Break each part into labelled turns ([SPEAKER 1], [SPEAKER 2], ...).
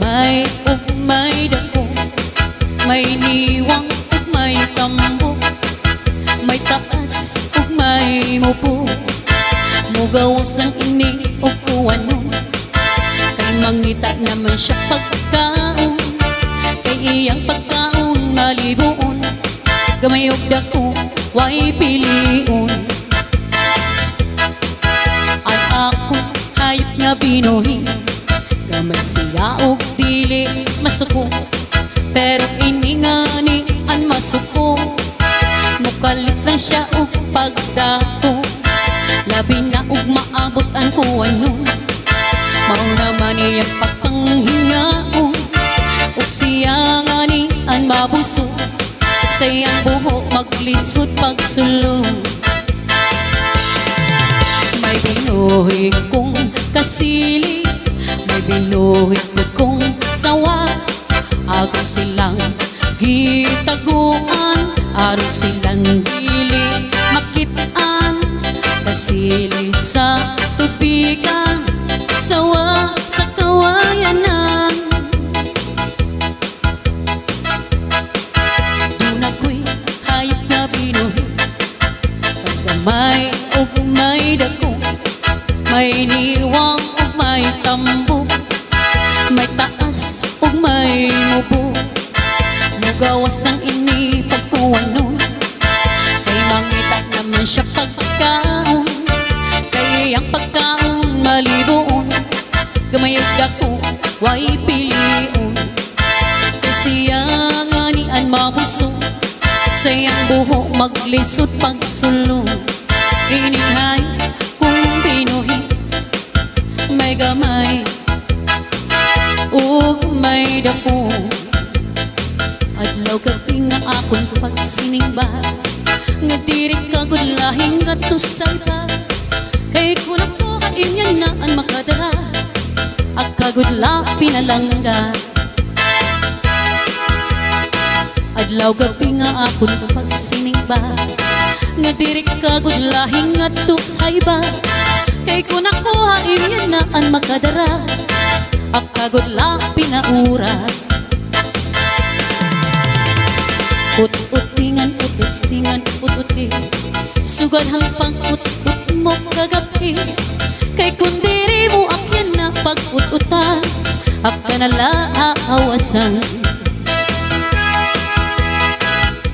[SPEAKER 1] Gamay ug may dako, may niwang ug may tambo, may taas ug may mupo. Mugawas lang ini ug kuwano, kay mangita naman siya pagkaon, kay iyang pagkaon malibuon. Gamay ug dako, way pilion. At ako hayop nga binuhi, gamay siya og dili masuko, pero iningani an masuko. Mukalit lang siya og pagdako, labi na og maabot ang kuwano. Mao naman iyang pagpanghingaon, ug siya ngani an mabuso, sa iyang buhok maglisod pagsulong. May binuhi kong kasili, may binuhi kong sawa. Aron silang gitaguan, aron silang dili makitaan. Kasili sa tubigan, sawa sa kawayanan. Doon ako'y hayop na binuhi, pagkamay ug may dako, may niwang ug may tambo, may taas ug may mubo. Mugawas ang ini pagkuwano, kay mangita naman siya pagkaon, kay iyang pagkaon malibuon. Gamay ug dako, way pilion. Kay siya ngani an mabuso, sa iyang buhok maglisod pagsulong. Inihay kung binuhi, may gamay ug may dako. Adlaw gabi nga akong pagsiningba, nga diri kagud lahing nga tusayta. Kay kung ako inyan na an makadara, akagud la pinalangga. Adlaw gabi nga akong pagsiningba, nga diri kagud lahing nga tuhayba. Kay kung ako inyan na an makadara, akagud la pinaura. Ut-utingan, ut-utingan, ut-uti, sugad hang pang-ut-ut mo kagabi. Kay kung diri mo akyan na pag-ut-utan, aka na laawasan.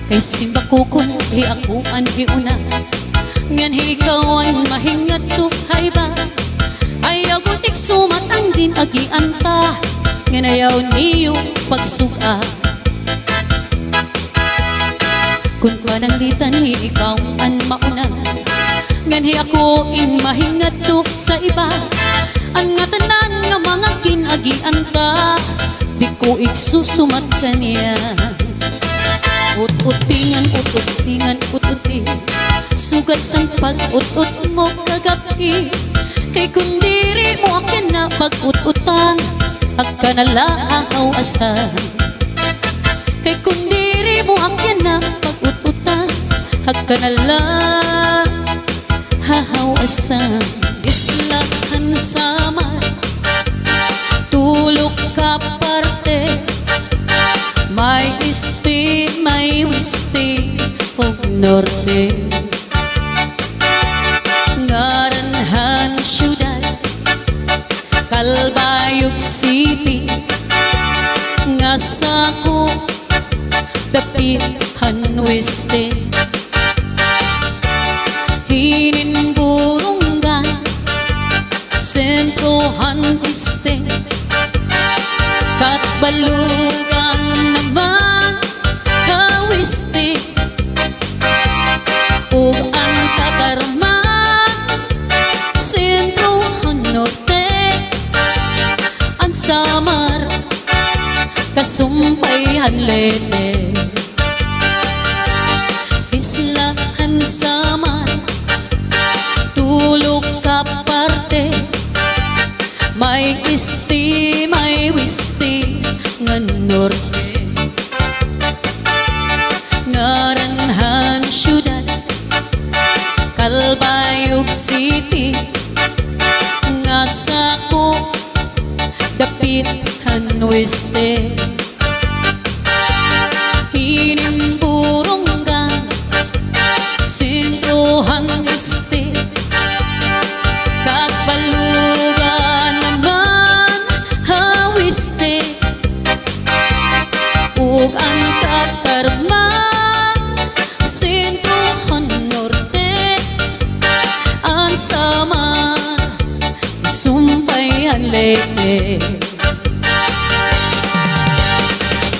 [SPEAKER 1] Kay simba kukun, di ako ang hiuna, ngan hikawan mahingat tuhay ba. Ayaw gutik sumatang din agian ta, ngan ayaw niyo pagsuka. Kung kanang litani ikaw ang mauna, nganhi ako in mahingat to sa iba. Ang nga tanan nga mga kinagian ta, di ko iksusumat kaniya. Ut-utingan, ut-utingan, ut-uti, sugat sang pag-ut-ut mo kagabi. Kay kung diri mo akin na pag-ut-utan, aka na laawasan. Kay kung diri mo akin na pag-ut-utan, aka na laawasan. Islahan sama, tulog ka parte, may isti, may wisti, og norte. Ngaranhan syudad, Calbayog City, nga sako dapihan weste. Hininburunggan, sentrohan este, Katbalugan naman kawiste. Ug ang Katarman, sentrohan norte, ang Samar kasumpayhan lete. Islahan Samar, tulog ka parte, may isti, may wisti, nga norte. Ngaranhan syudad, Calbayog City, nga sako dapit Sinumbahan weste Hinimburunggan Sintrohan este Kagbalugan naman hawiste Ug ang katarman Sintrohan norte Ang sama Sumpayan lete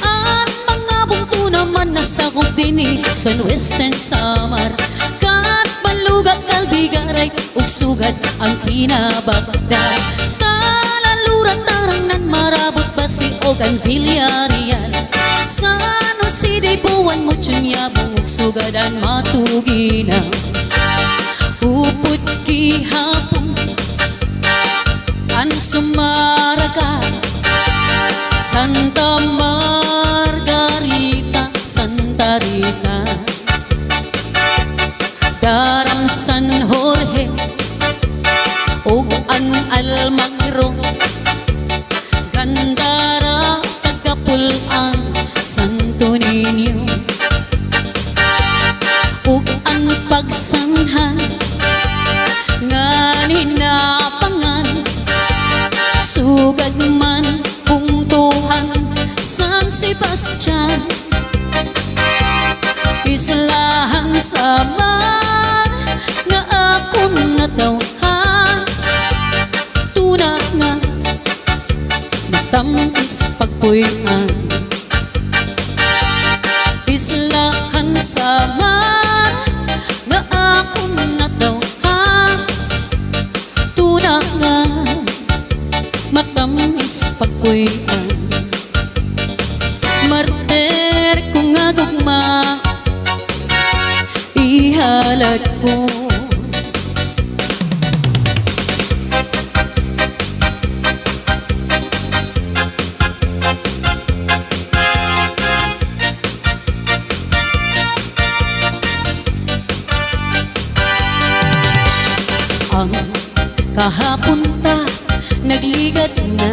[SPEAKER 1] Ang mga bungto naman nasakop dini sa Western Samar Kat balugat kalbigaray ug sugat ang pinabagda Talaluran tarangnan marabot basi og ang bilyarian Sa ano si di buwan mo tsunyabong ug sugadan matugina Upot kihapon An Sumaraga Santa Margarita Santa Rita Garam San Jorge ug an Almagro Gandara Tagapulan Santo Niño ug an pagsanghan nga ninapangan Sugad man pungtuhan San Sebastian Islahan sa mar Nga akong natawhan Tuna nga Matamis pagpuyan Islahan sa mar Nga akong natawhan Tuna nga Matamis pagpuyan Martir kung nga gugma Ihalad ko Ang kahapon ta nagligat na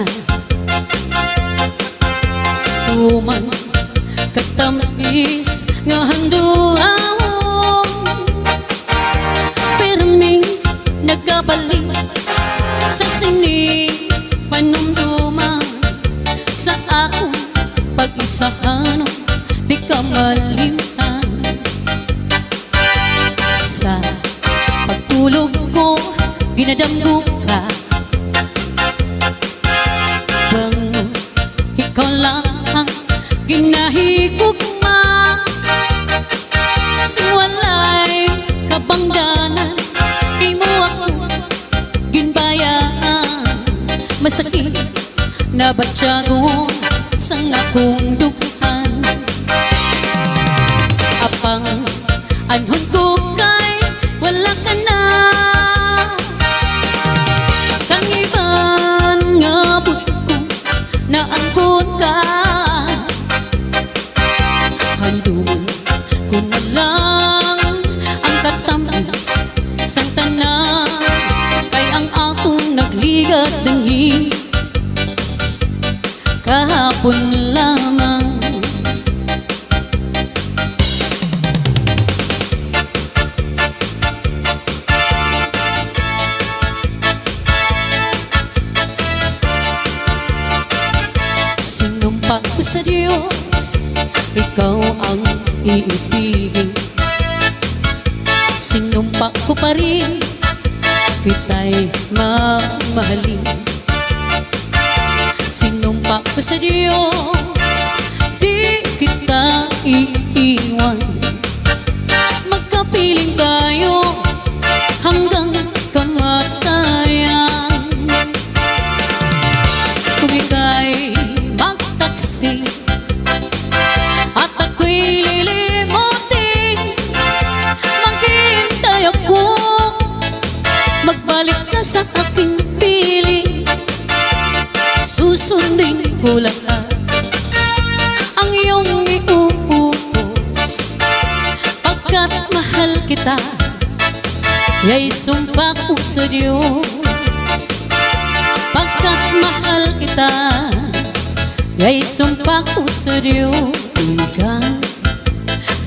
[SPEAKER 1] Tuman katamis nga handurahon Permi nagkabalik sa sini panumduman Sa akong pag-isahan di ka malimtan Sa pagtulog ko ginadamgo ka Bango ikaw lang ang ginahigugma Sa walay kabangdanan Kay mo ako ginbayaan Masakit na batyagon sang akong dughan Apang anhon ko kay wala ka na Sang iban nga buto na angkot ka Handun ko na lang ang katamis sang tanan Kay ang akong nagligat dinhi kahapon lamang Sinumpa ko sa Diyos Ikaw ang iibigin Sinumpa ko pa rin Kita'y mamahalin Sinumpa ko sa Diyos Di kita iiwan Magkapiling tayo hanggang kamatayan Kung ika'y magtaksi at ako'y lilimutin Maghihintay ako Magbalik ka sa aking piling Susundin ko lahat ang iyong iuupos Pagkat mahal kita Ya'y sumpa ko sa Diyos Pagkat mahal kita Yay sumpak ko sa Diyo tuligan,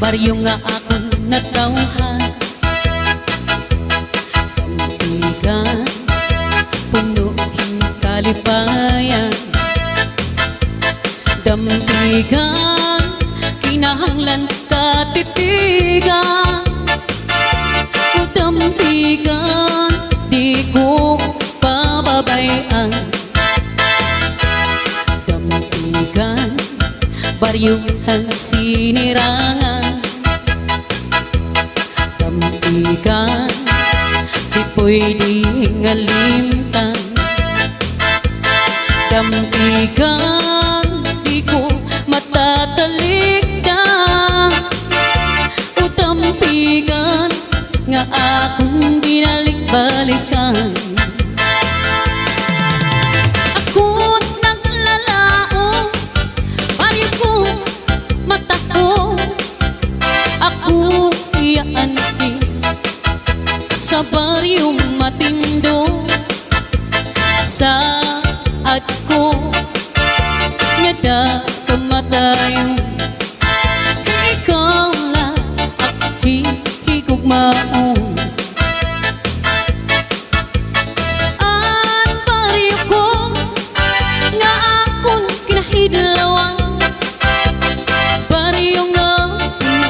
[SPEAKER 1] baryo nga akong natauhan. Tuligan, punuhin kalipayan. Dampigan, kinahanglan katitigan. O dampigan, di ko pababayaan. Dampigan, baryuhan sinirangan. Dampigan, di pwedeng ngalimtan. Dampigan, di ko matatalikdan. O dampigan, nga akong binalik-balikan. Ako't naglalao, baryo ko, mata ko. Ako iyaanti sa baryong matindo. Saad ko nga da kamatayo, ikaw lang higugmao. Ang baryo ko nga akong kinahidlawan, baryo nga puno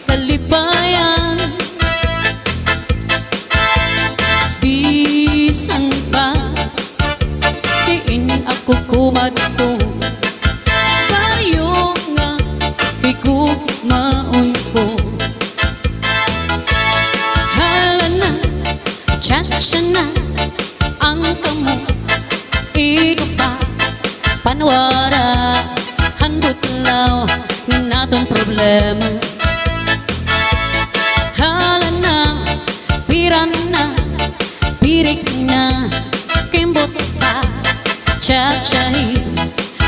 [SPEAKER 1] kalipayan. Bisan pa diin ako kumadto, baryo nga higugmaon ko. Chacha na ang kamo, ito pa panwara, handot law nga natong problema. Hala na, piran na, pirik na, kembot pa, chachahi,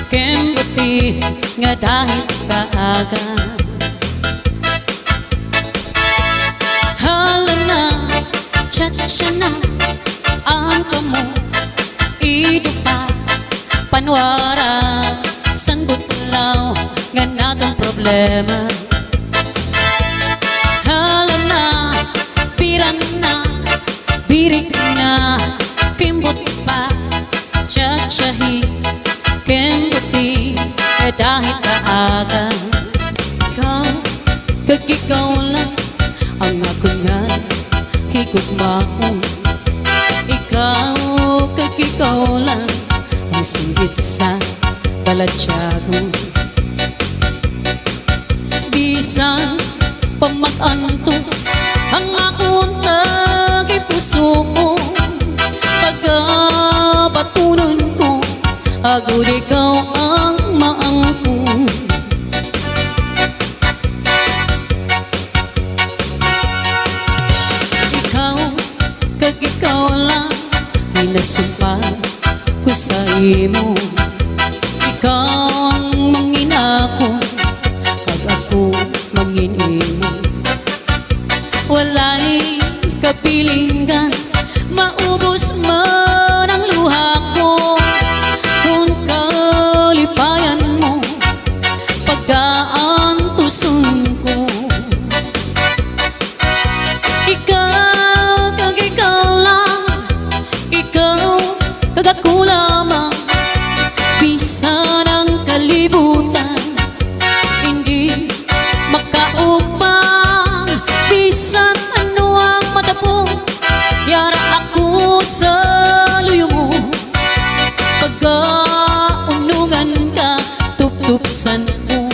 [SPEAKER 1] kemboti nga dahil kaaga. Hala na, chacha na ang kamo, ito pa panwara, sangot law nga natong problema. Hala na, piran na, birik na, kimbot pa, chachahi, kimboti, dahil kaaga. Ikaw, kag-ikaw lang ang ako nga higugmao. Ikaw, kag-ikaw lang ang singgit sa balatyago. Bisan pamag-antos ang akong tagipuso ko, pagkabatunon ko, agud ikaw ang maangkong. Kag ikaw lang pinasumpa ko sa imo. Ikaw ang manginako, kag ako manginimo. Walay kapilingan, maubos man ang luha ko. Kung kalipayan mo, pag-aantuson ko. Ikaw, kag ikaw lang, ikaw kag ako lamang. Bisan ang kalibutan, hindi makaupang. Bisan ano ang matapong, yara ako sa luyo mo. Pagkaunungan ka, tuptupsan mo.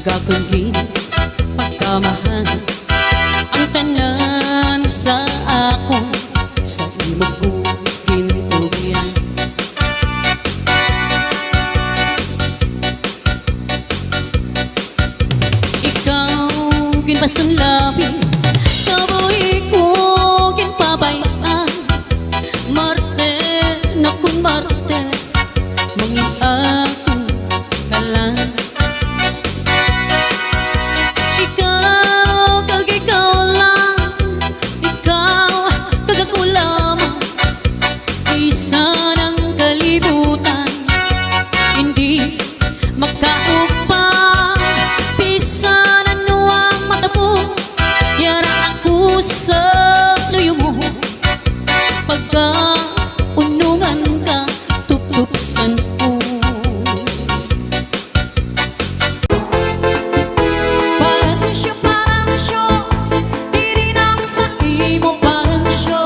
[SPEAKER 1] Gagawin pagkamahal ang tanan sa ako, sa imo ko gintugian. Ikaw ginpasunlabi, kabuhi ko ginpabayaan. lamang, isa ng kalibutan, hindi makaupang pisanan mo ang mata mo. Yara ako sa luyo mo, pagkaunungan ka, tutuksan ko. Parang siya, di rin ang sa imo. Parang siya,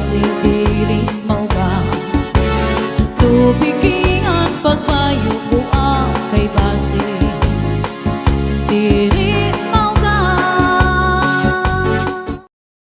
[SPEAKER 1] basig diri mao ba tubigingan pagpayo